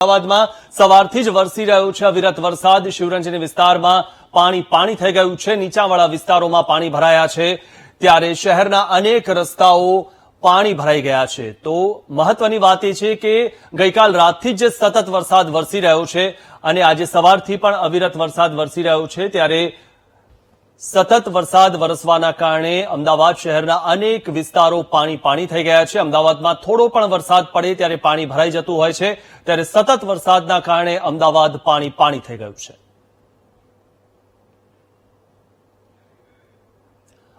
અમદાવાદમાં સવારથી જ વરસી રહ્યો છે અવિરત વરસાદ। શિવરંજની વિસ્તારમાં પાણી થઈ ગયું છે। નીચાણવાળા વિસ્તારોમાં પાણી ભરાયા છે, ત્યારે શહેરના અનેક રસ્તાઓ પાણી ભરાઈ ગયા છે। તો મહત્વની વાત એ છે કે ગઈકાલ રાતથી જ સતત વરસાદ વરસી રહ્યો છે અને આજે સવારથી પણ અવિરત વરસાદ વરસી રહ્યો છે। ત્યારે સતત વરસાદ વરસવાના કારણે અમદાવાદ શહેરના અનેક વિસ્તારો પાણી થઈ ગયા છે। અમદાવાદમાં થોડો પણ વરસાદ પડે ત્યારે પાણી ભરાઈ જતું હોય છે, ત્યારે સતત વરસાદના કારણે અમદાવાદ પાણી થઈ ગયું છે।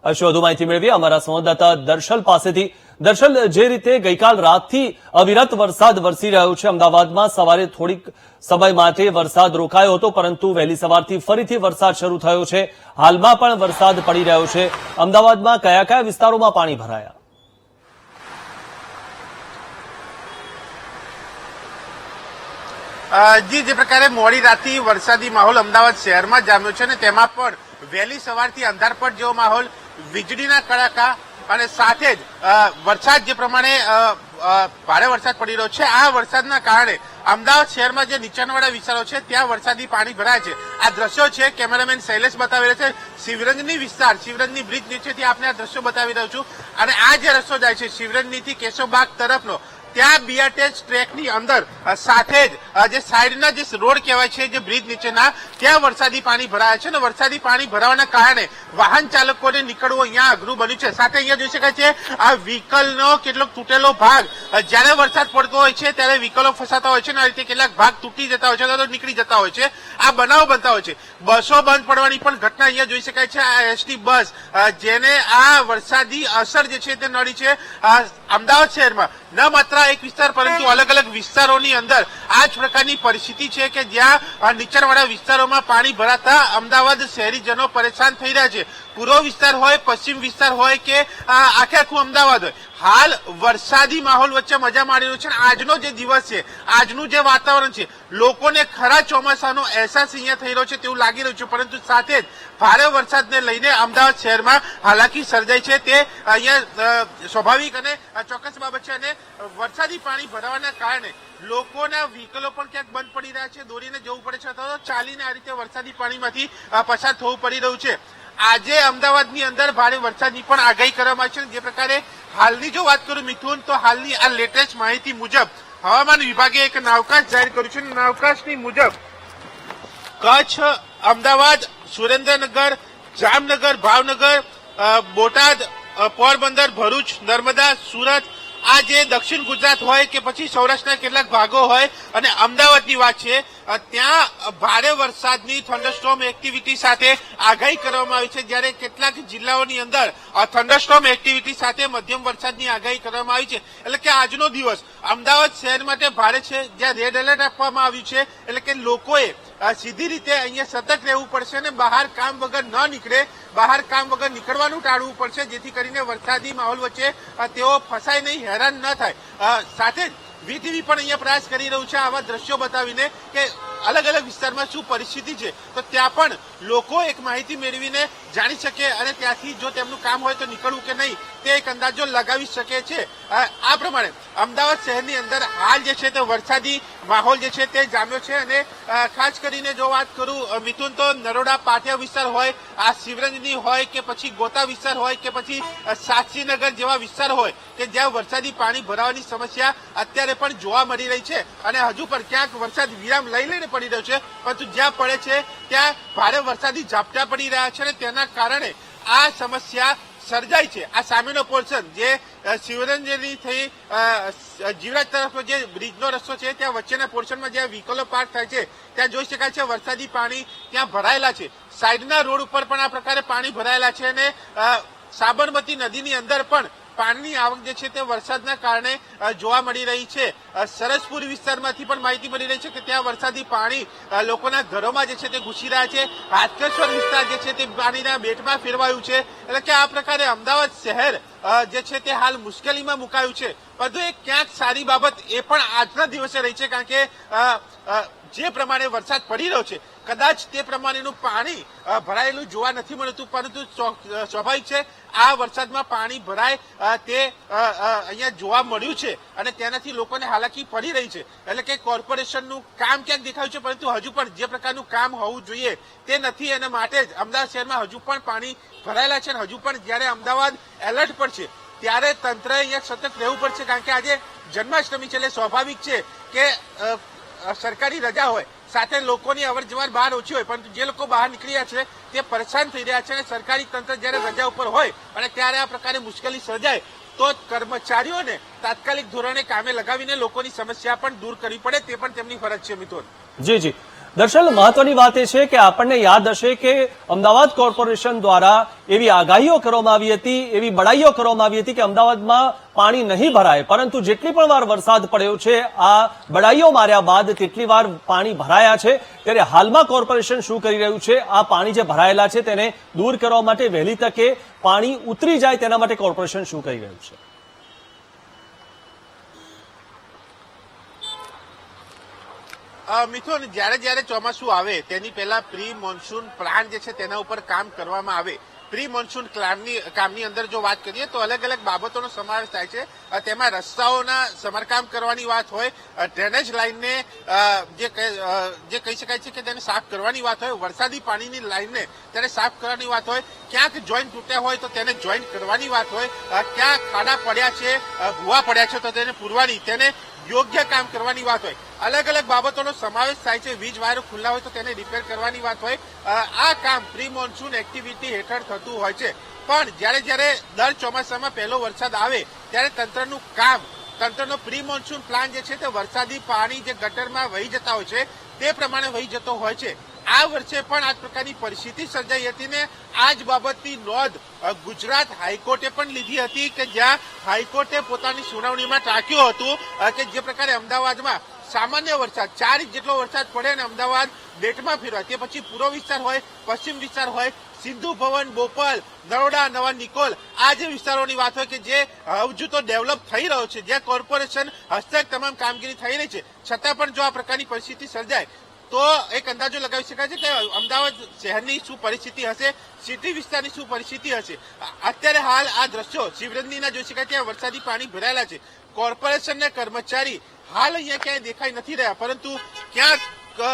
વધુ માહિતી મેળવીએ અમારા સંવાદદાતા દર્શલ પાસેથી। દર્શલ, જે રીતે ગઈકાલ રાતથી અવિરત વરસાદ વરસી રહ્યો છે, અમદાવાદમાં સવારે થોડીક સમય માટે વરસાદ રોકાયો હતો, પરંતુ વહેલી સવારથી ફરીથી વરસાદ શરૂ થયો છે। હાલમાં પણ વરસાદ પડી રહ્યો છે। અમદાવાદમાં કયા કયા વિસ્તારોમાં પાણી ભરાયા? જી, જે પ્રકારે મોડી રાતથી વરસાદી માહોલ અમદાવાદ શહેરમાં જામ્યો છે ને તેમાં પણ વહેલી સવારથી અંધારપટ જેવો માહોલ, વીજળીના કડાકા અને સાથે જ વરસાદ જે પ્રમાણે ભારે વરસાદ પડી રહ્યો છે, આ વરસાદના કારણે અમદાવાદ શહેરમાં જે નીચાણવાળા વિસ્તારો છે ત્યાં વરસાદી પાણી ભરાય છે। આ દ્રશ્યો છે, કેમેરામેન શૈલેષ બતાવી રહ્યા છે, શિવરંજની વિસ્તાર, શિવરંજની બ્રિજ નીચેથી આપણે આ દ્રશ્યો બતાવી રહ્યો છું। અને આ જે રસ્તો જાય છે શિવરંજનીથી કેશવબાગ તરફનો, ત્યાં બીઆરટીએસ ટ્રેકની અંદર સાથે જ જે સાઈડના જે રોડ કહેવાય છે, જે બ્રિજ નીચેના, ત્યાં વરસાદી પાણી ભરાયા છે અને વરસાદી પાણી ભરાવાના કારણે વાહન ચાલકોને નીકળવું અહીંયા અઘરું બન્યું છે। સાથે અહીંયા જોઈ શકાય છે આ વ્હીકલનો કેટલોક તૂટેલો ભાગ, જ્યારે વરસાદ પડતો હોય છે ત્યારે વ્હીકલો ફસાતા હોય છે અને આ રીતે કેટલાક ભાગ તૂટી જતા હોય છે અથવા તો નીકળી જતા હોય છે। આ બનાવ બનતા હોય છે। બસો બંધ પડવાની પણ ઘટના અહીંયા જોઈ શકાય છે। આ એસટી બસ જેને આ વરસાદી અસર જે છે તે નડી છે અમદાવાદ શહેરમાં, ન માત્ર એક વિસ્તાર પરંતુ અલગ અલગ વિસ્તારોની અંદર આ જ પ્રકારની પરિસ્થિતિ છે કે જ્યાં નીચાણવાળા વિસ્તારોમાં પાણી ભરાતા અમદાવાદ શહેરીજનો પરેશાન થઈ રહ્યા છે। પૂર્વ વિસ્તાર હોય, પશ્ચિમ વિસ્તાર હોય કે આખું અમદાવાદ હોય, હાલ વરસાદી માહોલ વચ્ચે મજા માણી રહ્યો છે। આજનો જે દિવસ છે, આજનું જે વાતાવરણ છે, લોકોને ખરા ચોમાસાનો અહેસાસ અહીંયા થઈ રહ્યો છે તેવું લાગી રહ્યું છે, પરંતુ સાથે જ ભારે વરસાદને લઈને અમદાવાદ શહેરમાં હાલાકી સર્જાઈ છે તે અહીંયા સ્વાભાવિક અને ચોક્કસ બાબત છે। અને વરસાદી પાણી ભરાવાના કારણે લોકોના વ્હીકલો પણ ક્યાંક બંધ પડી રહ્યા છે, દોરીને જવું પડે છે અથવા તો ચાલીને આ રીતે વરસાદી પાણીમાંથી પસાર થવું પડી રહ્યું છે। આજે અમદાવાદની અંદર ભારે વરસાદની પણ આગાહી કરવામાં આવી છે। જે પ્રકારે હાલની જો વાત કરું મિથુન, તો હાલની આ લેટેસ્ટ માહિતી મુજબ હવામાન વિભાગે એક નાવકાશ જાહેર કર્યું છે। નાવકાશની મુજબ કચ્છ, અમદાવાદ, સુરેન્દ્રનગર, જામનગર, ભાવનગર, બોટાદ, પોરબંદર, ભરૂચ, નર્મદા, સુરત, આ જે દક્ષિણ ગુજરાત હોય કે પછી સૌરાષ્ટ્રના કેટલાક ભાગો હોય અને અમદાવાદની વાત છે, ત્યાં ભારે વરસાદની થંડરસ્ટોર્મ એક્ટિવિટી સાથે આગાહી કરવામાં આવી છે। જ્યારે કેટલાક જિલ્લાઓની અંદર થંડરસ્ટોર્મ એક્ટિવિટી સાથે મધ્યમ વરસાદની આગાહી કરવામાં આવી છે। એટલે કે આજનો દિવસ અમદાવાદ શહેર માટે ભારે છે, જ્યાં રેડ એલર્ટ આપવામાં આવ્યું છે। એટલે કે લોકોએ સીધી રીતે અહીંયા સતર્ક રહેવું પડશે અને બહાર કામ વગર ન નીકળે, બહાર કામ વગર નીકળવાનું ટાળવું પડશે, જેથી કરીને વરસાદી માહોલ વચ્ચે તેઓ ફસાય નહીં, હેરાન ન થાય। સાથે જ વીટીવી પણ અહીંયા પ્રયાસ કરી રહ્યું છે આવા દ્રશ્યો બતાવીને કે અલગ અલગ વિસ્તારમાં શું પરિસ્થિતિ છે, તો ત્યાં પણ લોકો એક માહિતી મેળવીને જાણી શકે અને ત્યાંથી જો તેમનું કામ હોય તો નીકળવું કે નહીં તે એક અંદાજો લગાવી શકે છે। આ પ્રમાણે અમદાવાદ શહેરની અંદર હાલ જે છે તે વરસાદી માહોલ જે છે તે જામ્યો છે। અને ખાસ કરીને જો વાત કરું મિથુન, તો નરોડા પાટિયા વિસ્તાર હોય, આ શિવરંજની હોય કે પછી ગોતા વિસ્તાર હોય કે પછી સાક્ષીનગર જેવા વિસ્તાર હોય કે જ્યાં વરસાદી પાણી ભરાવાની સમસ્યા અત્યારે પણ જોવા મળી રહી છે અને હજુ પણ ક્યાંક વરસાદ વિરામ લઈને પડી રહ્યો છે, પરંતુ જ્યાં પડે છે ત્યાં ભારે વરસાદી ઝાપટા પડી રહ્યા છે અને તેના કારણે આ સમસ્યા સર્જાય છે। આ સામેનો પોર્શન જે શિવરંજની થઈ જીવરાજ તરફનો જે બ્રિજનો રસ્તો છે, ત્યાં વચ્ચેના પોર્શનમાં જ્યાં વ્હીકલો પાર્ક થાય છે ત્યાં જોઈ શકાય છે વરસાદી પાણી ત્યાં ભરાયેલા છે। સાઈડના રોડ ઉપર પણ આ પ્રકારે પાણી ભરાયેલા છે અને સાબરમતી નદીની અંદર પણ પાણીની આવક જે છે તે વરસાદના કારણે જોવા મળી રહી છે। સરસપુર વિસ્તારમાંથી પણ માહિતી મળી રહી છે કે ત્યાં વરસાદી પાણી લોકોના ઘરોમાં જે છે તે ઘૂસી રહ્યા છે। હાટકેશ્વર વિસ્તાર જે છે તે પાણીના બેટમાં ફેરવાયું છે। એટલે કે આ પ્રકારે અમદાવાદ શહેર જે છે તે હાલ મુશ્કેલીમાં મુકાયું છે, પરંતુ એ ક્યાંક સારી બાબત એ પણ આજના દિવસે રહી છે, કારણ કે જે પ્રમાણે વરસાદ પડી રહ્યો છે કદાચ તે પ્રમાણેનું પાણી ભરાયેલું જોવા નથી મળતું, પરંતુ સ્વાભાવિક છે આ વરસાદમાં પાણી ભરાય તે અહીંયા જોવા મળ્યું છે અને તેનાથી લોકોને હાલાકી પડી રહી છે. એટલે કે કોર્પોરેશનનું કામ ક્યાંક દેખાયું છે, પરંતુ હજુ પણ જે પ્રકારનું કામ હોવું જોઈએ તે નથી. એના માટે જ અમદાવાદ શહેરમાં હજુ પણ પાણી ભરાયેલા છે અને હજુ પણ જ્યારે અમદાવાદ એલર્ટ પર છે ત્યારે તંત્રએ અહીંયા સતત રહેવું પડશે, કારણ કે આજે જન્માષ્ટમી છે એટલે સ્વાભાવિક છે કે સરકારી રજા હોય, સાથે લોકોની અવર જવર બહાર ઓછી હોય, પરંતુ જે લોકો બહાર નીકળી રહ્યા છે તે પરેશાન થઈ રહ્યા છે અને સરકારી તંત્ર જ્યારે રજા ઉપર હોય અને ત્યારે આ પ્રકારે મુશ્કેલી સર્જાય તો કર્મચારીઓને તાત્કાલિક ધોરણે કામે લગાવીને લોકોની સમસ્યા પણ દૂર કરવી પડે, તે પણ તેમની ફરજ છે. મિથુન. જી દર્શન, મહત્વની વાત એ છે કે આપણને યાદ હશે કે અમદાવાદ કોર્પોરેશન દ્વારા એવી આગાહીઓ કરવામાં આવી હતી, એવી બડાઈઓ કરવામાં આવી હતી કે અમદાવાદમાં પાણી નહીં ભરાય, પરંતુ જેટલી પણ વાર વરસાદ પડ્યો છે આ બડાઈઓ માર્યા બાદ તેટલી વાર પાણી ભરાયા છે. ત્યારે હાલમાં કોર્પોરેશન શું કરી રહ્યું છે, આ પાણી જે ભરાયેલા છે તેને દૂર કરવા માટે વહેલી તકે પાણી ઉતરી જાય તેના માટે કોર્પોરેશન શું કરી રહ્યું છે? મિથુન, જ્યારે ચોમાસું આવે તેની પહેલા પ્રી મોન્સૂન પ્લાન જે છે તેના ઉપર કામ કરવામાં આવે. પ્રી મોન્સૂન કામની અંદર જો વાત કરીએ તો અલગ અલગ બાબતોનો સમાવેશ થાય છે. તેમાં રસ્તાઓના સમારકામ કરવાની વાત હોય, ડ્રેનેજ લાઇનને જે કહી શકાય છે કે તેને સાફ કરવાની વાત હોય, વરસાદી પાણીની લાઇનને તેને સાફ કરવાની વાત હોય, ક્યાંક જોઈન્ટ તૂટ્યા હોય તો તેને જોઈન્ટ કરવાની વાત હોય, ક્યાં ખાડા પડ્યા છે, ભૂવા પડ્યા છે તો તેને પૂરવાની, તેને યોગ્ય કામ કરવાની વાત હોય. અલગ અલગ બાબતોનો સમાવેશ થાય છે. વીજ વાયરો ખુલ્લા હોય તો તેને રિપેર કરવાની વાત હોય. આ કામ પ્રી મોન્સૂન એક્ટિવિટી હેઠળ થતું હોય છે. પણ જ્યારે દર ચોમાસામાં પહેલો વરસાદ આવે ત્યારે તંત્રનો પ્રી મોન્સૂન પ્લાન જે છે તે વરસાદી પાણી જે ગટરમાં વહી જતા હોય છે તે પ્રમાણે વહી જતો હોય છે. આ વર્ષે પણ આ પ્રકારની પરિસ્થિતિ સર્જાઈ હતી ને આ જ બાબતની નોંધ ગુજરાત હાઈકોર્ટે પણ લીધી હતી, કે જ્યાં હાઈકોર્ટે પોતાની સુનાવણીમાં ટાંક્યું હતું કે જે પ્રકારે અમદાવાદમાં સામાન્ય વરસાદ 4 ઇંચ જેટલો વરસાદ પડે અને અમદાવાદ બેટમાં ફેરવાય, તે પછી પૂર્વ વિસ્તાર હોય, પશ્ચિમ વિસ્તાર હોય, સિંધુ ભવન, બોપલ, નરોડા, નવા નિકોલ, આ જે વિસ્તારોની વાત હોય કે જે હજુ તો ડેવલપ થઈ રહ્યો છે, જ્યાં કોર્પોરેશન હસ્તક તમામ કામગીરી થઈ રહી છે, છતાં પણ જો આ પ્રકારની પરિસ્થિતિ સર્જાય તો એક અંદાજો લગાવી શકાય છે કે અમદાવાદ શહેરની શું પરિસ્થિતિ હશે, સિટી વિસ્તારની શું પરિસ્થિતિ હશે. અત્યારે હાલ આ દ્રશ્યો શિવરંજનીના જોઈ શકાય ત્યાં વરસાદી પાણી ભરાયેલા છે. કોર્પોરેશનના કર્મચારી હાલ અહીંયા ક્યાંય દેખાઈ નથી રહ્યા, પરંતુ ક્યાંક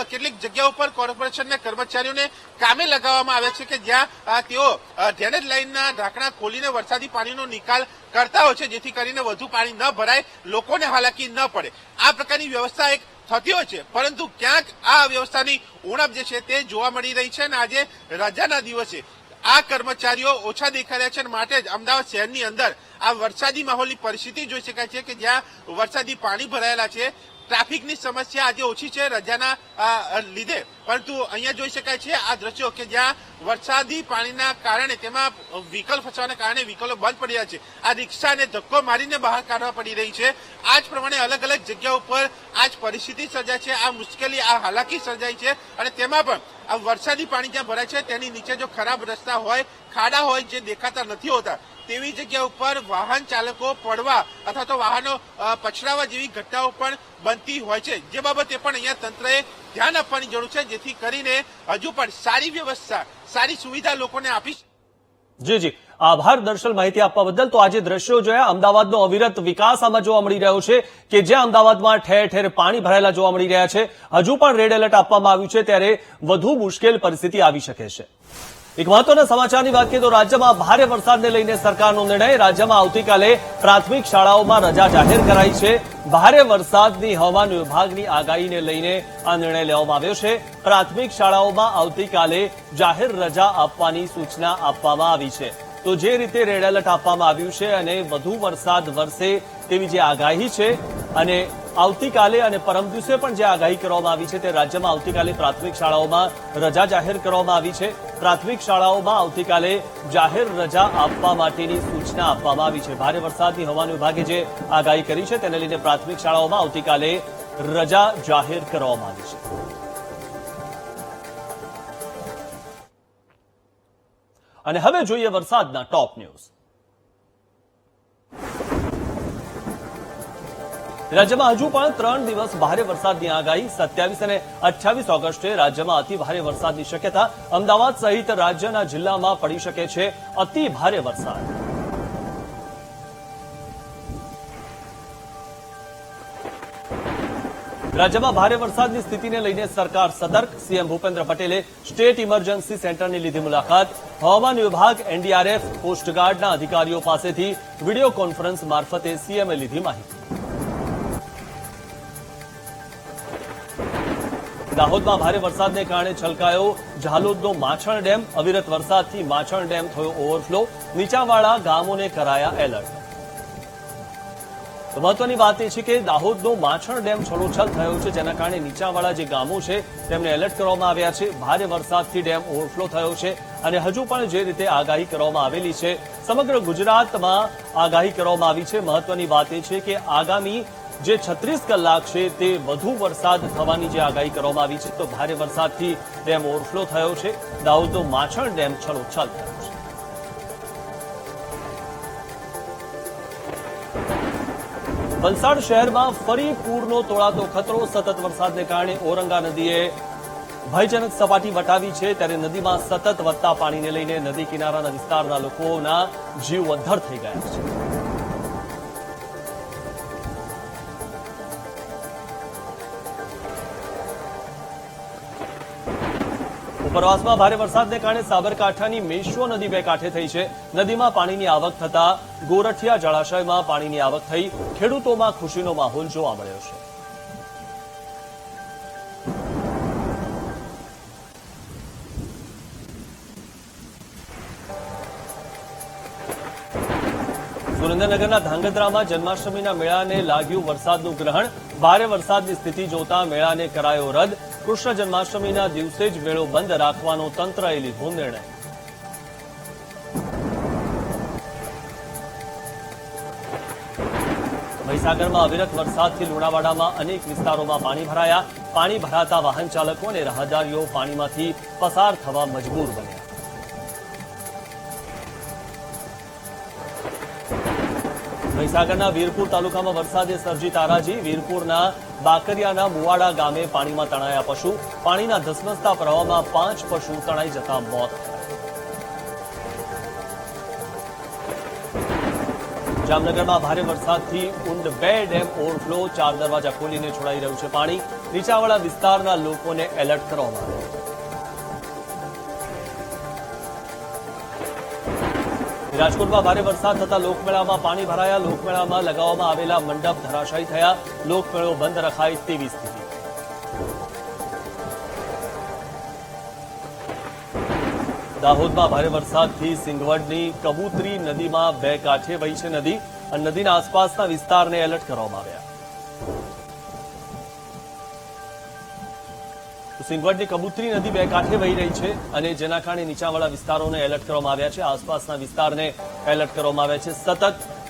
કેટલીક જગ્યાઓ પર કોર્પોરેશનના કર્મચારીઓને કામે લગાવવામાં આવે છે કે જ્યાં તેઓ ડ્રેનેજ લાઇનના ઢાંકણા ખોલીને વરસાદી પાણીનો નિકાલ કરતા હોય છે, જેથી કરીને વધુ પાણી ન ભરાય, લોકોને હાલાકી ન પડે. આ પ્રકારની વ્યવસ્થા એક થતી હોય છે, પરંતુ ક્યાંક આ વ્યવસ્થાની ઉણપ જે છે તે જોવા મળી રહી છે અને આજે રજાના દિવસે આ કર્મચારીઓ ઓછા દેખાઈ રહ્યા છે અને માટે જ અમદાવાદ શહેરની અંદર આ વરસાદી માહોલની પરિસ્થિતિ જોઈ શકાય છે કે જ્યાં વરસાદી પાણી ભરાયેલા છે. ટ્રાફિકની સમસ્યા આજે ઓછી છે રજાના લીધે, પરંતુ અહીંયા જોઈ શકાય છે આ દ્રશ્યો કે જ્યાં વરસાદી પાણીના કારણે તેમાં વ્હીકલ ફસવાના કારણે વ્હીકલો બંધ પડી રહ્યા છે. આ રિક્ષાને ધક્કો મારીને બહાર કાઢવા પડી રહી છે. આ જ પ્રમાણે અલગ અલગ જગ્યાઓ પર આ જ પરિસ્થિતિ સર્જાય છે, આ મુશ્કેલી, આ હાલાકી સર્જાય છે અને તેમાં પણ આ વરસાદી પાણી જ્યાં ભરાય છે તેની નીચે જો ખરાબ રસ્તા હોય, ખાડા હોય જે દેખાતા નથી હોતા, તેવી જગ્યા ઉપર વાહન ચાલકો પડવા અથવા તો વાહનો પછડાવા જેવી ઘટનાઓ પણ બનતી હોય છે, જે બાબતે પણ અહીંયા તંત્રએ ધ્યાન આપવાની જરૂર છે, જેથી કરીને હજુ પણ સારી વ્યવસ્થા, સારી સુવિધા લોકોને આપી. જી આભાર દર્શન, માહિતી આપવા બદલ. તો આજે દ્રશ્યો જોયા, અમદાવાદનો અવિરત વિકાસ આમાં જોવા મળી રહ્યો છે કે જ્યાં અમદાવાદમાં ઠેર ઠેર પાણી ભરાયેલા જોવા મળી રહ્યા છે. હજુ પણ રેડ એલર્ટ આપવામાં આવ્યું છે, ત્યારે વધુ મુશ્કેલ પરિસ્થિતિ આવી શકે છે. એક મહત્વના સમાચારની વાત કરીએ તો રાજ્યમાં ભારે વરસાદને લઈને સરકારનો નિર્ણય. રાજ્યમાં આવતીકાલે પ્રાથમિક શાળાઓમાં રજા જાહેર કરાઈ છે. ભારે વરસાદની હવામાન વિભાગની આગાહીને લઈને આ નિર્ણય લેવામાં આવ્યો છે. પ્રાથમિક શાળાઓમાં આવતીકાલે જાહેર રજા આપવાની સૂચના આપવામાં આવી છે. તો જે રીતે રેડ એલર્ટ આપવામાં આવ્યું છે અને વધુ વરસાદ વરસે તેવી જે આગાહી છે અને આવતીકાલે અને પરમ દિવસે પણ જે આગાહી કરવામાં આવી છે તે રાજ્યમાં આવતીકાલે પ્રાથમિક શાળાઓમાં રજા જાહેર કરવામાં આવી છે. પ્રાથમિક શાળાઓમાં આવતીકાલે જાહેર રજા આપવા માટેની સૂચના આપવામાં આવી છે. ભારે વરસાદની હવામાન વિભાગે જે આગાહી કરી છે તેને લઈને પ્રાથમિક શાળાઓમાં આવતીકાલે રજા જાહેર કરવામાં આવી છે. અને હવે જોઈએ વરસાદના ટોપ ન્યૂઝ. રાજ્યમાં હજુ પણ 3 દિવસ ભારે વરસાદની આગાહી 27 અને 28 ઓગસ્ટે રાજ્યમાં અતિ ભારે વરસાદની શક્યતા અમદાવાદ સહિત રાજ્યના જિલ્લામાં પડી શકે છે અતિ ભારે વરસાદ રાજ્યમાં ભારે વરસાદની સ્થિતિને લઈને સરકાર સતર્ક સીએમ ભૂપેન્દ્ર પટેલે સ્ટેટ ઇમરજન્સી સેન્ટરની લીધી મુલાકાત હવામાન વિભાગ એનડીઆરએફ કોસ્ટગાર્ડના અધિકારીઓ પાસેથી વિડીયો કોન્ફરન્સ મારફતે સીએમએ લીધી માહિતી દાહોદમાં ભારે વરસાદને કારણે છલકાયો ઝાલોદનો માછણ ડેમ અવિરત વરસાદથી માછણ ડેમ થયો ઓવરફ્લો નીચાણવાળા ગામોને કરાયા એલર્ટ તો મહત્વની વાત એ છે કે દાહોદનો માછણ ડેમ છલોછલ થયો છે જેના કારણે નીચાણવાળા જે ગામો છે તેમને એલર્ટ કરવામાં આવ્યા છે ભારે વરસાદથી ડેમ ઓવરફ્લો થયો છે અને હજુ પણ જે રીતે આગાહી કરવામાં આવેલી છે સમગ્ર ગુજરાતમાં આગાહી કરવામાં આવી છે મહત્વની વાત એ છે કે આગામી જે 36 કલાક છે તે વધુ વરસાદ થવાની જે આગાહી કરવામાં આવી છે તો ભારે વરસાદથી ડેમ ઓવરફ્લો થયો છે દાહોદનો માછણ ડેમ છલોછલ થયો છે વલસાડ શહેરમાં ફરી પૂરનો તોળાતો ખતરો સતત વરસાદને કારણે ઔરંગા નદીએ ભયજનક સપાટી વટાવી છે ત્યારે નદીમાં સતત વધતા પાણીને લઈને નદી કિનારાના વિસ્તારના લોકોના જીવ અદ્ધર થઈ ગયા છે ઉપરવાસમાં ભારે વરસાદને કારણે સાબરકાંઠાની મેશ્વો નદી બે કાંઠે થઈ છે નદીમાં પાણીની આવક થતા ગોરઠિયા જળાશયમાં પાણીની આવક થઈ ખેડૂતોમાં ખુશીનો માહોલ જોવા મળ્યો છે સુરેન્દ્રનગરના ધાંગધ્રામાં જન્માષ્ટમીના મેળાને લાગ્યું વરસાદનું ગ્રહણ ભારે વરસાદની સ્થિતિ જોતા મેળાને કરાયો રદ કૃષ્ણ જન્માષ્ટમીના દિવસે જ મેળો બંધ રાખવાનો તંત્રએ લીધો નિર્ણય મહીસાગરમાં અવિરત વરસાદથી લુણાવાડામાં અનેક વિસ્તારોમાં પાણી ભરાયા પાણી ભરાતા વાહન ચાલકો અને રાહદારીઓ પાણીમાંથી પસાર થવા મજબૂર બન્યા મહીસાગરના વીરપુર તાલુકામાં વરસાદે સર્જી તારાજી વીરપુરના બાકરિયાના મુવાડા ગામે પાણીમાં તણાયા પશુ પાણીના ધસમસતા પ્રવાહમાં 5 પશુ તણાઈ જતા મોત જામનગરમાં ભારે વરસાદથી ઊંડ 2 ડેમ ઓવરફ્લો 4 દરવાજા ખોલીને છોડાઈ રહ્યું છે પાણી નીચાણવાળા વિસ્તારના લોકોને એલર્ટ કરવામાં આવ્યા રાજકોટમાં ભારે વરસાદ થતા લોકમેળામાં પાણી ભરાયા લોકમેળામાં લગાવવામાં આવેલા મંડપ ધરાશાયી થયા લોકમેળો બંધ રખાય તેવી સ્થિતિ દાહોદમાં ભારે વરસાદથી સિંગવડની કબૂતરી નદીમાં 2 કાંઠે વહી છે નદી અને નદીના આસપાસના વિસ્તારને એલર્ટ કરવામાં આવ્યા સિંગવડની કબૂતરી નદી 2 કાંઠે વહી રહી છે અને જેના કારણે નીચાણવાળા વિસ્તારોને એલર્ટ કરવામાં આવ્યા છે આસપાસના વિસ્તારને એલર્ટ કરવામાં આવ્યા છે સતત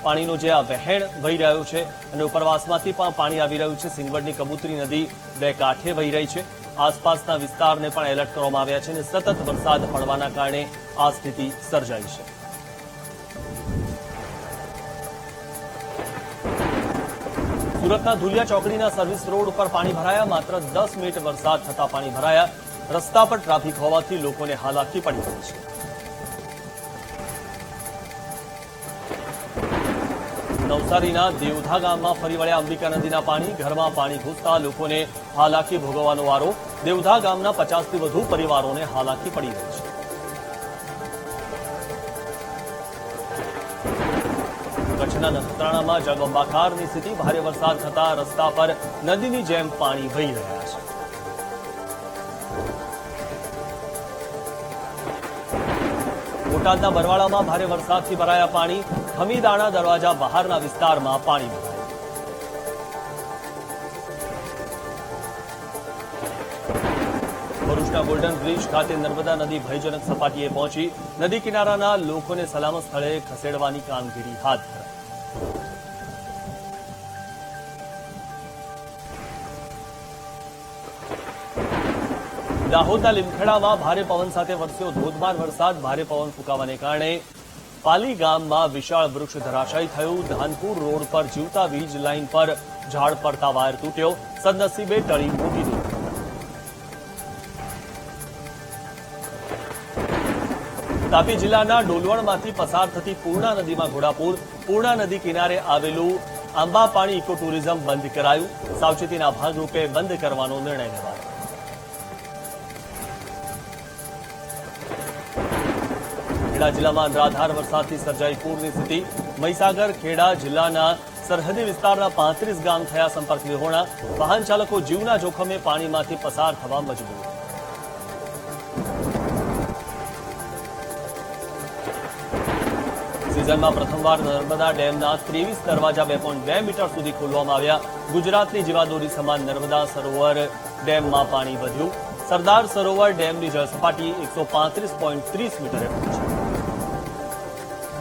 પાણીનો જે આ વહેણ વહી રહ્યો છે અને ઉપરવાસમાંથી પણ પાણી આવી રહ્યું છે સિંગવડની કબૂતરી નદી 2 કાંઠે વહી રહી છે આસપાસના વિસ્તારને પણ એલર્ટ કરવામાં આવ્યા છે અને સતત વરસાદ પડવાના કારણે આ સ્થિતિ સર્જાઈ છે સુરતના ધુલિયા ચોકડીના સર્વિસ રોડ ઉપર પાણી ભરાયા માત્ર 10 મિનિટ વરસાદ થતા પાણી ભરાયા રસ્તા પર ટ્રાફિક હોવાથી લોકોને હાલાકી પડી રહી છે નવસારીના દેવધા ગામમાં ફરી વળ્યા અંબિકા નદીના પાણી ઘરમાં પાણી ઘૂસતા લોકોને હાલાકી ભોગવવાનો વારો દેવધા ગામના 50થી વધુ પરિવારોને હાલાકી પડી રહી છે કચ્છના નખત્રાણામાં જળબંબાકારની સ્થિતિ ભારે વરસાદ થતા રસ્તા પર નદીની જેમ પાણી વહી રહ્યા છે બોટાદના બરવાળામાં ભારે વરસાદથી ભરાયા પાણી ખમીદાણા દરવાજા બહારના વિસ્તારમાં પાણી ભરાયા ભરૂચના ગોલ્ડન બ્રિજ ખાતે નર્મદા નદી ભયજનક સપાટીએ પહોંચી નદી કિનારાના લોકોને સલામત સ્થળે ખસેડવાની કામગીરી હાથ ધરાઈ દાહોદના લીમખેડામાં ભારે પવન સાથે વરસ્યો ધોધમાર વરસાદ ભારે પવન ફૂંકાવાને કારણે પાલી ગામમાં વિશાળ વૃક્ષ ધરાશાયી થયું. ધાનપુર રોડ પર જીવતા વીજ લાઇન પર ઝાડ પડતા વાયર તૂટ્યો. સદનસીબે ટળી મોટી દુર્ઘટના. તાપી જિલ્લાના ડોલવણમાંથી પસાર થતી પૂર્ણા નદીમાં ઘોડાપૂર. પૂર્ણા નદી કિનારે આવેલું આંબાપાણી ઇકો ટુરિઝમ બંધ કરાયું. સાવચેતીના ભાગરૂપે બંધ કરવાનો નિર્ણય લેવાયો. ખેડા જિલ્લામાં અનરાધાર વરસાદથી સર્જાઈ પૂરની સ્થિતિ. મહીસાગર ખેડા જિલ્લાના સરહદી વિસ્તારના 35 ગામ થયા સંપર્ક વિહોણા. વાહન ચાલકો જીવના જોખમે પાણીમાંથી પસાર થવા મજબૂર. સિઝનમાં પ્રથમવાર નર્મદા ડેમના 23 દરવાજા 2.2 મીટર સુધી ખોલવામાં આવ્યા. ગુજરાતની જીવાદોરી સમાન નર્મદા સરોવર ડેમમાં પાણી વધ્યું. સરદાર સરોવર ડેમની જળસપાટી 135.30 મીટરે પહોંચી.